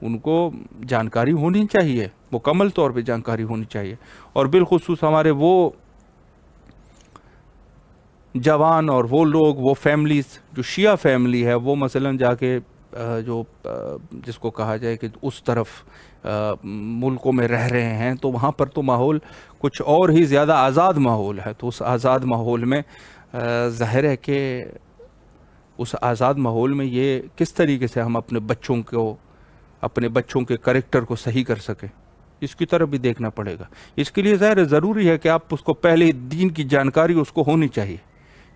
ان کو جانکاری ہونی چاہیے، مکمل طور پہ جانکاری ہونی چاہیے. اور بالخصوص ہمارے وہ جوان اور وہ لوگ، وہ فیملیز جو شیعہ فیملی ہے، وہ مثلا جا کے جو جس کو کہا جائے کہ اس طرف ملکوں میں رہ رہے ہیں، تو وہاں پر تو ماحول کچھ اور ہی زیادہ آزاد ماحول ہے. تو اس آزاد ماحول میں ظاہر ہے کہ اس آزاد ماحول میں یہ کس طریقے سے ہم اپنے بچوں کے کریکٹر کو صحیح کر سکیں، اس کی طرف بھی دیکھنا پڑے گا. اس کے لیے ظاہر ضروری ہے کہ آپ اس کو پہلے دین کی جانکاری اس کو ہونی چاہیے.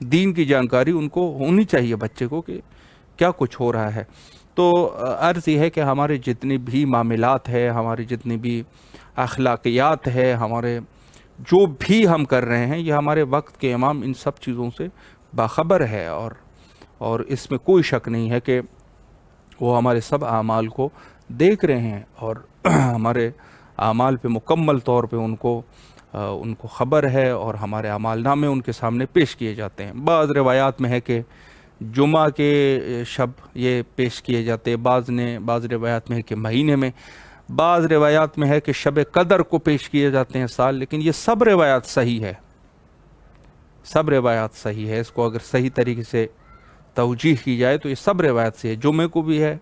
دین کی جانکاری ان کو ہونی چاہیے بچے کو کہ کیا کچھ ہو رہا ہے. تو عرض یہ ہے کہ ہمارے جتنے بھی معاملات ہے، ہماری جتنی بھی اخلاقیات ہے، ہمارے جو بھی ہم کر رہے ہیں، یہ ہمارے وقت کے امام ان سب چیزوں سے باخبر ہے، اور اس میں کوئی شک نہیں ہے کہ وہ ہمارے سب اعمال کو دیکھ رہے ہیں، اور ہمارے اعمال پہ مکمل طور پہ ان کو خبر ہے، اور ہمارے اعمال نامے ان کے سامنے پیش کیے جاتے ہیں. بعض روایات میں ہے کہ جمعہ کے شب یہ پیش کیے جاتے ہیں، بعض روایات میں ہے کہ مہینے میں، بعض روایات میں ہے کہ شب قدر کو پیش کیے جاتے ہیں سال. لیکن یہ سب روایات صحیح ہے، سب روایات صحیح ہے. اس کو اگر صحیح طریقے سے توجیہ کی جائے تو یہ سب روایت سے ہے. جمعے کو بھی ہے،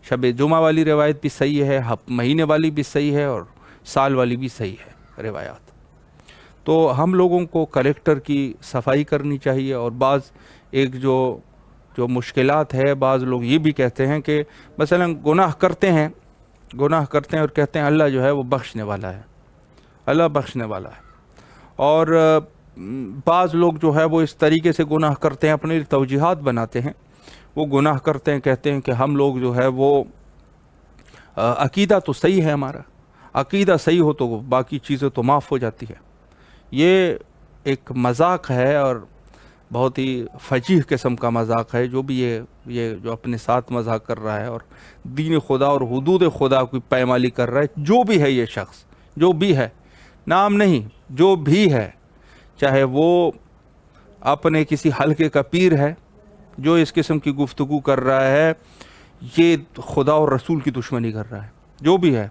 شب جمعہ والی روایت بھی صحیح ہے، مہینے والی بھی صحیح ہے، اور سال والی بھی صحیح ہے روایات. تو ہم لوگوں کو کریکٹر کی صفائی کرنی چاہیے. اور بعض ایک جو مشکلات ہے، بعض لوگ یہ بھی کہتے ہیں کہ مثلا گناہ کرتے ہیں اور کہتے ہیں اللہ جو ہے وہ بخشنے والا ہے، اللہ بخشنے والا ہے. اور بعض لوگ جو ہے وہ اس طریقے سے گناہ کرتے ہیں، اپنے توجیحات بناتے ہیں. وہ گناہ کرتے ہیں، کہتے ہیں کہ ہم لوگ جو ہے وہ عقیدہ تو صحیح ہے، ہمارا عقیدہ صحیح ہو تو باقی چیزیں تو معاف ہو جاتی ہے. یہ ایک مذاق ہے، اور بہت ہی فجیح قسم کا مذاق ہے. جو بھی یہ جو اپنے ساتھ مذاق کر رہا ہے اور دین خدا اور حدود خدا کی پائمالی کر رہا ہے، جو بھی ہے یہ شخص، جو بھی ہے، نام نہیں، جو بھی ہے، چاہے وہ اپنے کسی حلقے کا پیر ہے، جو اس قسم کی گفتگو کر رہا ہے، یہ خدا اور رسول کی دشمنی کر رہا ہے. جو بھی ہے،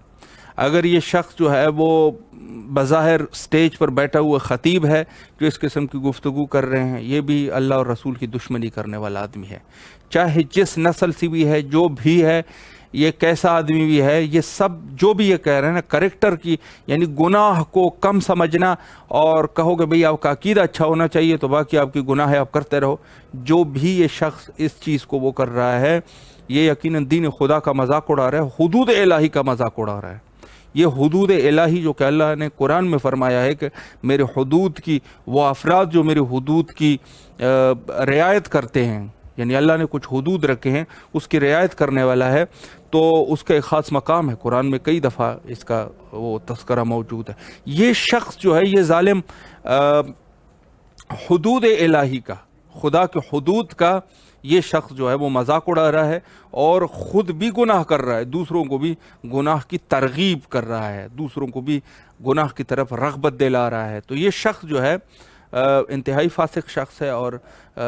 اگر یہ شخص جو ہے وہ بظاہر سٹیج پر بیٹھا ہوا خطیب ہے جو اس قسم کی گفتگو کر رہے ہیں، یہ بھی اللہ اور رسول کی دشمنی کرنے والا آدمی ہے، چاہے جس نسل سے بھی ہے، جو بھی ہے، یہ کیسا آدمی بھی ہے، یہ سب جو بھی یہ کہہ رہے ہیں نا، کریکٹر کی یعنی گناہ کو کم سمجھنا اور کہو کہ بھئی آپ کا عقیدہ اچھا ہونا چاہیے تو باقی آپ کی گناہ ہے آپ کرتے رہو، جو بھی یہ شخص اس چیز کو وہ کر رہا ہے یہ یقیناً دین خدا کا مذاق اڑا رہا ہے، حدود الہی کا مذاق اڑا رہا ہے۔ یہ حدود الہی جو کہ اللہ نے قرآن میں فرمایا ہے کہ میرے حدود کی، وہ افراد جو میرے حدود کی رعایت کرتے ہیں، یعنی اللہ نے کچھ حدود رکھے ہیں اس کی رعایت کرنے والا ہے، تو اس کا ایک خاص مقام ہے، قرآن میں کئی دفعہ اس کا وہ تذکرہ موجود ہے۔ یہ شخص جو ہے یہ ظالم حدود الہی کا، خدا کے حدود کا یہ شخص جو ہے وہ مذاق اڑا رہا ہے اور خود بھی گناہ کر رہا ہے، دوسروں کو بھی گناہ کی ترغیب کر رہا ہے، دوسروں کو بھی گناہ کی طرف رغبت دلا رہا ہے۔ تو یہ شخص جو ہے انتہائی فاسق شخص ہے، اور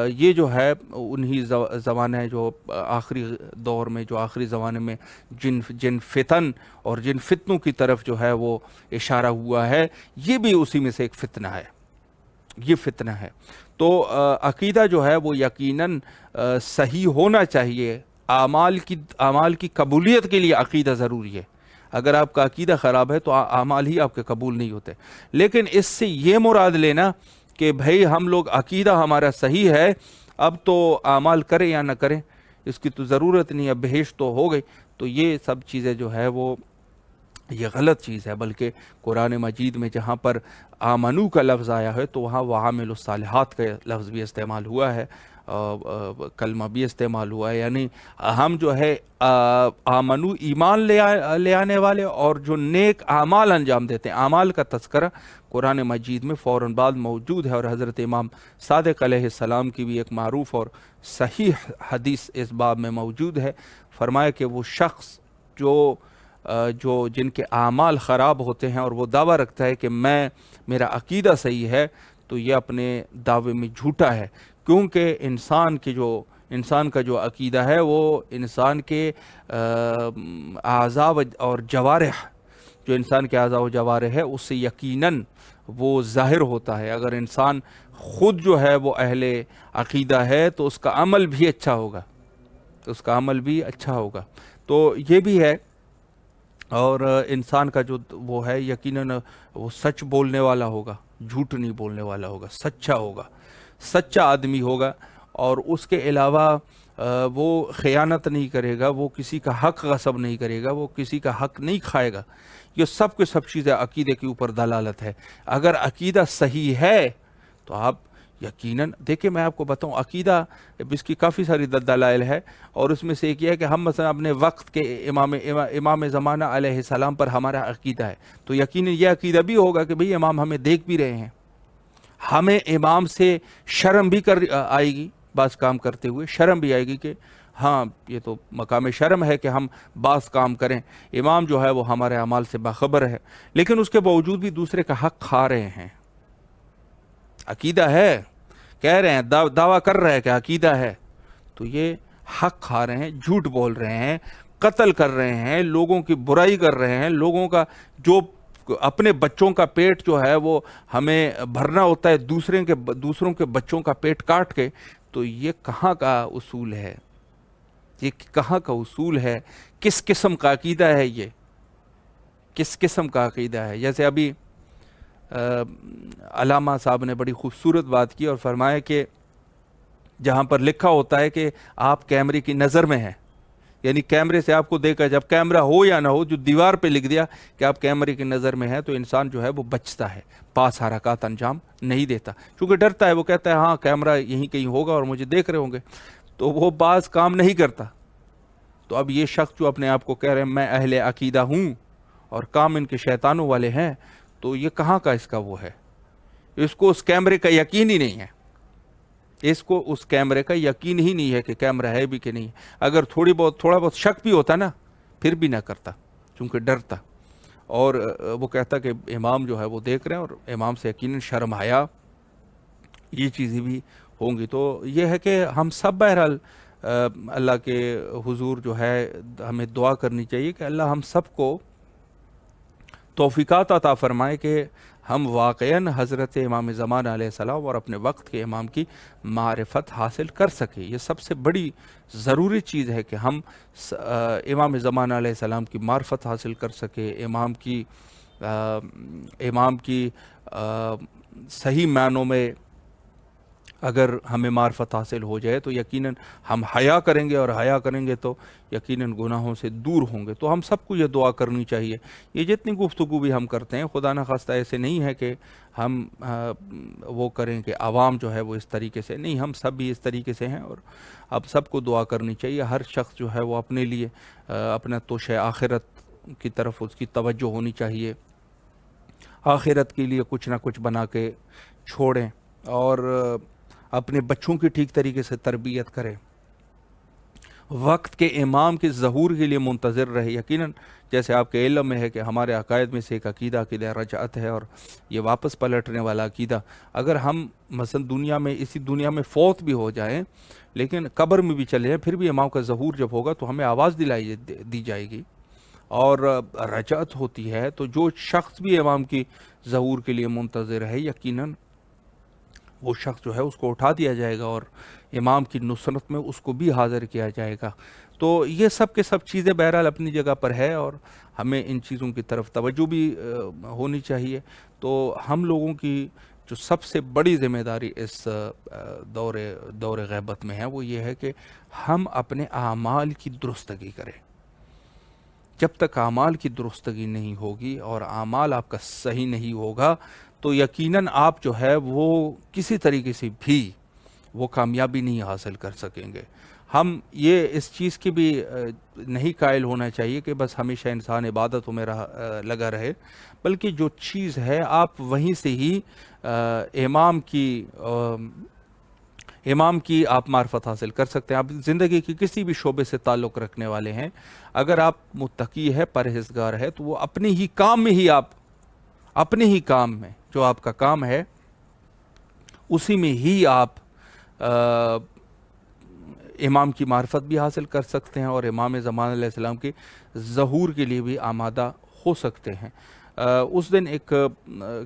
یہ جو ہے انہی زمانے جو آخری دور میں، جو آخری زمانے میں جن فتن اور جن فتنوں کی طرف جو ہے وہ اشارہ ہوا ہے، یہ بھی اسی میں سے ایک فتنہ ہے، یہ فتنہ ہے۔ تو عقیدہ جو ہے وہ یقیناً صحیح ہونا چاہیے، اعمال کی قبولیت کے لیے عقیدہ ضروری ہے۔ اگر آپ کا عقیدہ خراب ہے تو اعمال ہی آپ کے قبول نہیں ہوتے۔ لیکن اس سے یہ مراد لینا کہ بھئی ہم لوگ عقیدہ ہمارا صحیح ہے، اب تو اعمال کریں یا نہ کریں اس کی تو ضرورت نہیں ہے، بہشت تو ہو گئی، تو یہ سب چیزیں جو ہے وہ یہ غلط چیز ہے۔ بلکہ قرآن مجید میں جہاں پر آمنو کا لفظ آیا ہے تو وہاں وعامل الصالحات کا لفظ بھی استعمال ہوا ہے، کلمہ بھی استعمال ہوا ہے، یعنی ہم جو ہے آمنو ایمان لے آنے والے اور جو نیک اعمال انجام دیتے ہیں، اعمال کا تذکرہ قرآن مجید میں فوراً بعد موجود ہے، اور حضرت امام صادق علیہ السلام کی بھی ایک معروف اور صحیح حدیث اس باب میں موجود ہے۔ فرمایا کہ وہ شخص جو جن کے اعمال خراب ہوتے ہیں اور وہ دعویٰ رکھتا ہے کہ میرا عقیدہ صحیح ہے، تو یہ اپنے دعوے میں جھوٹا ہے، کیونکہ انسان کا جو عقیدہ ہے وہ انسان کے اعضاء اور جوارح، جو انسان کے اعضاء و جوارح ہے اس سے یقیناً وہ ظاہر ہوتا ہے۔ اگر انسان خود جو ہے وہ اہل عقیدہ ہے تو اس کا عمل بھی اچھا ہوگا، تو یہ بھی ہے۔ اور انسان کا جو وہ ہے یقیناً وہ سچ بولنے والا ہوگا، جھوٹ نہیں بولنے والا ہوگا، سچا آدمی ہوگا، اور اس کے علاوہ وہ خیانت نہیں کرے گا، وہ کسی کا حق غصب نہیں کرے گا، وہ کسی کا حق نہیں کھائے گا۔ یہ سب کے سب چیزیں عقیدے کے اوپر دلالت ہے۔ اگر عقیدہ صحیح ہے تو آپ یقیناً دیکھیں، میں آپ کو بتاؤں عقیدہ اس کی کافی ساری دلائل ہے، اور اس میں سے ایک یہ ہے کہ ہم مثلا اپنے وقت کے امام زمانہ علیہ السلام پر ہمارا عقیدہ ہے، تو یقیناً یہ عقیدہ بھی ہوگا کہ بھئی امام ہمیں دیکھ بھی رہے ہیں، ہمیں امام سے شرم بھی آئے گی، بعض کام کرتے ہوئے شرم بھی آئے گی کہ ہاں یہ تو مقام شرم ہے کہ ہم بعض کام کریں، امام جو ہے وہ ہمارے اعمال سے باخبر ہے، لیکن اس کے باوجود بھی دوسرے کا حق کھا رہے ہیں۔ عقیدہ ہے، کہہ رہے ہیں، دعویٰ کر رہے ہیں کہ عقیدہ ہے، تو یہ حق کھا رہے ہیں، جھوٹ بول رہے ہیں، قتل کر رہے ہیں، لوگوں کی برائی کر رہے ہیں، لوگوں کا جو اپنے بچوں کا پیٹ جو ہے وہ ہمیں بھرنا ہوتا ہے دوسروں کے بچوں کا پیٹ کاٹ کے، تو یہ کہاں کا اصول ہے؟ یہ کہاں کا اصول ہے؟ کس قسم کا عقیدہ ہے؟ یہ کس قسم کا عقیدہ ہے؟ جیسے ابھی علامہ صاحب نے بڑی خوبصورت بات کی اور فرمایا کہ جہاں پر لکھا ہوتا ہے کہ آپ کیمرے کی نظر میں ہیں، یعنی کیمرے سے آپ کو دیکھا، جب کیمرہ ہو یا نہ ہو، جو دیوار پہ لکھ دیا کہ آپ کیمرے کی نظر میں ہیں، تو انسان جو ہے وہ بچتا ہے، پاس حرکات انجام نہیں دیتا، چونکہ ڈرتا ہے، وہ کہتا ہے ہاں کیمرہ یہیں کہیں ہوگا اور مجھے دیکھ رہے ہوں گے، تو وہ بعض کام نہیں کرتا۔ تو اب یہ شخص جو اپنے آپ کو کہہ رہے ہیں میں اہل عقیدہ ہوں اور کام ان کے شیطانوں والے ہیں، تو یہ کہاں کا اس کا وہ ہے؟ اس کو اس کیمرے کا یقین ہی نہیں ہے، اس کو اس کیمرے کا یقین ہی نہیں ہے کہ کیمرہ ہے بھی کہ نہیں۔ اگر تھوڑا بہت شک بھی ہوتا نا، پھر بھی نہ کرتا، چونکہ ڈرتا، اور وہ کہتا کہ امام جو ہے وہ دیکھ رہے ہیں، اور امام سے یقیناً شرم حیا یہ چیزیں بھی ہوں گی۔ تو یہ ہے کہ ہم سب بہرحال اللہ کے حضور جو ہے ہمیں دعا کرنی چاہیے کہ اللہ ہم سب کو توفیقات عطا فرمائے کہ ہم واقعاً حضرت امام زمان علیہ السلام اور اپنے وقت کے امام کی معرفت حاصل کر سکیں۔ یہ سب سے بڑی ضروری چیز ہے کہ ہم امام زمان علیہ السلام کی معرفت حاصل کر سکیں، امام کی صحیح معنوں میں اگر ہمیں معرفت حاصل ہو جائے تو یقیناً ہم حیا کریں گے، اور حیا کریں گے تو یقیناً گناہوں سے دور ہوں گے۔ تو ہم سب کو یہ دعا کرنی چاہیے۔ یہ جتنی گفتگو بھی ہم کرتے ہیں، خدا نخواستہ ایسے نہیں ہے کہ ہم وہ کریں کہ عوام جو ہے وہ اس طریقے سے نہیں، ہم سب بھی اس طریقے سے ہیں، اور اب سب کو دعا کرنی چاہیے۔ ہر شخص جو ہے وہ اپنے لیے اپنا توشہ آخرت کی طرف اس کی توجہ ہونی چاہیے، آخرت کے لیے کچھ نہ کچھ بنا کے چھوڑیں، اور اپنے بچوں کی ٹھیک طریقے سے تربیت کریں، وقت کے امام کے ظہور کے لیے منتظر رہے۔ یقیناً جیسے آپ کے علم میں ہے کہ ہمارے عقائد میں سے ایک عقیدہ رجعت ہے، اور یہ واپس پلٹنے والا عقیدہ۔ اگر ہم مثلا اسی دنیا میں فوت بھی ہو جائیں، لیکن قبر میں بھی چلے جائیں، پھر بھی امام کا ظہور جب ہوگا تو ہمیں آواز دی جائے گی، اور رجعت ہوتی ہے۔ تو جو شخص بھی امام کی ظہور کے لیے منتظر ہے، یقیناً وہ شخص جو ہے اس کو اٹھا دیا جائے گا، اور امام کی نصرت میں اس کو بھی حاضر کیا جائے گا۔ تو یہ سب کے سب چیزیں بہرحال اپنی جگہ پر ہے، اور ہمیں ان چیزوں کی طرف توجہ بھی ہونی چاہیے۔ تو ہم لوگوں کی جو سب سے بڑی ذمہ داری اس دور غیبت میں ہے، وہ یہ ہے کہ ہم اپنے اعمال کی درستگی کریں۔ جب تک اعمال کی درستگی نہیں ہوگی اور اعمال آپ کا صحیح نہیں ہوگا، تو یقیناً آپ جو ہے وہ کسی طریقے سے بھی وہ کامیابی نہیں حاصل کر سکیں گے۔ ہم یہ اس چیز کی بھی نہیں قائل ہونا چاہیے کہ بس ہمیشہ انسان عبادتوں میں لگا رہے، بلکہ جو چیز ہے آپ وہیں سے ہی امام کی آپ معرفت حاصل کر سکتے ہیں۔ آپ زندگی کی کسی بھی شعبے سے تعلق رکھنے والے ہیں، اگر آپ متقی ہے، پرہیزگار ہے، تو وہ اپنے ہی کام میں جو آپ کا کام ہے اسی میں ہی آپ امام کی معرفت بھی حاصل کر سکتے ہیں، اور امام زمان علیہ السلام کے ظہور کے لیے بھی آمادہ ہو سکتے ہیں۔ اس دن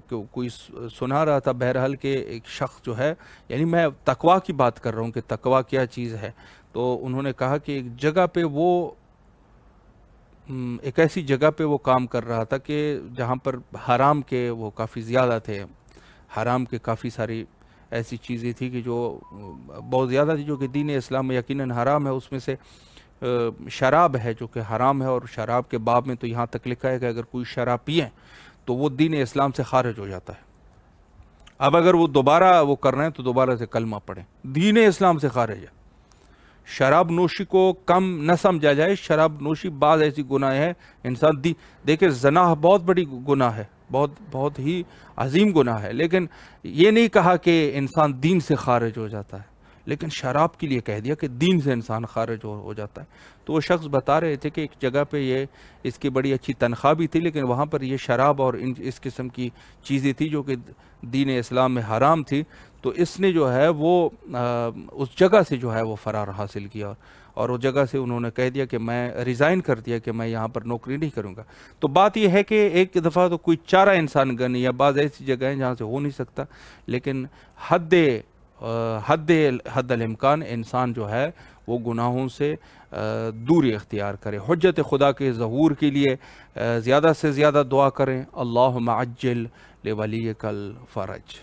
کوئی سنا رہا تھا بہرحال کہ ایک شخص جو ہے، یعنی میں تقویٰ کی بات کر رہا ہوں کہ تقویٰ کیا چیز ہے، تو انہوں نے کہا کہ ایک جگہ پہ ایک ایسی جگہ پہ وہ کام کر رہا تھا کہ جہاں پر حرام کے وہ کافی زیادہ تھے، حرام کے کافی ساری ایسی چیزیں تھی کہ جو بہت زیادہ تھی، جو کہ دین اسلام میں یقیناً حرام ہے۔ اس میں سے شراب ہے جو کہ حرام ہے، اور شراب کے باب میں تو یہاں تک لکھا ہے کہ اگر کوئی شراب پیے تو وہ دین اسلام سے خارج ہو جاتا ہے۔ اب اگر وہ دوبارہ وہ کر رہے ہیں تو دوبارہ سے کلمہ پڑھیں، دین اسلام سے خارج ہے۔ شراب نوشی کو کم نہ سمجھا جائے، شراب نوشی بعض ایسی گناہ ہے، انسان دیکھیں زنا بہت بڑی گناہ ہے، بہت ہی عظیم گناہ ہے، لیکن یہ نہیں کہا کہ انسان دین سے خارج ہو جاتا ہے، لیکن شراب کے لیے کہہ دیا کہ دین سے انسان خارج ہو جاتا ہے۔ تو وہ شخص بتا رہے تھے کہ ایک جگہ پہ اس کی بڑی اچھی تنخواہ بھی تھی، لیکن وہاں پر یہ شراب اور اس قسم کی چیزیں تھی جو کہ دین اسلام میں حرام تھی، تو اس نے جو ہے وہ اس جگہ سے جو ہے وہ فرار حاصل کیا، اور اس جگہ سے انہوں نے کہہ دیا کہ میں ریزائن کر دیا کہ میں یہاں پر نوکری نہیں کروں گا۔ تو بات یہ ہے کہ ایک دفعہ تو کوئی چارہ انسان کا نہیں، یا بعض ایسی جگہ ہیں جہاں سے ہو نہیں سکتا، لیکن حد الامکان انسان جو ہے وہ گناہوں سے دوری اختیار کرے۔ حجت خدا کے ظہور کے لیے زیادہ سے زیادہ دعا کریں، اللہم عجل لولیک الفرج۔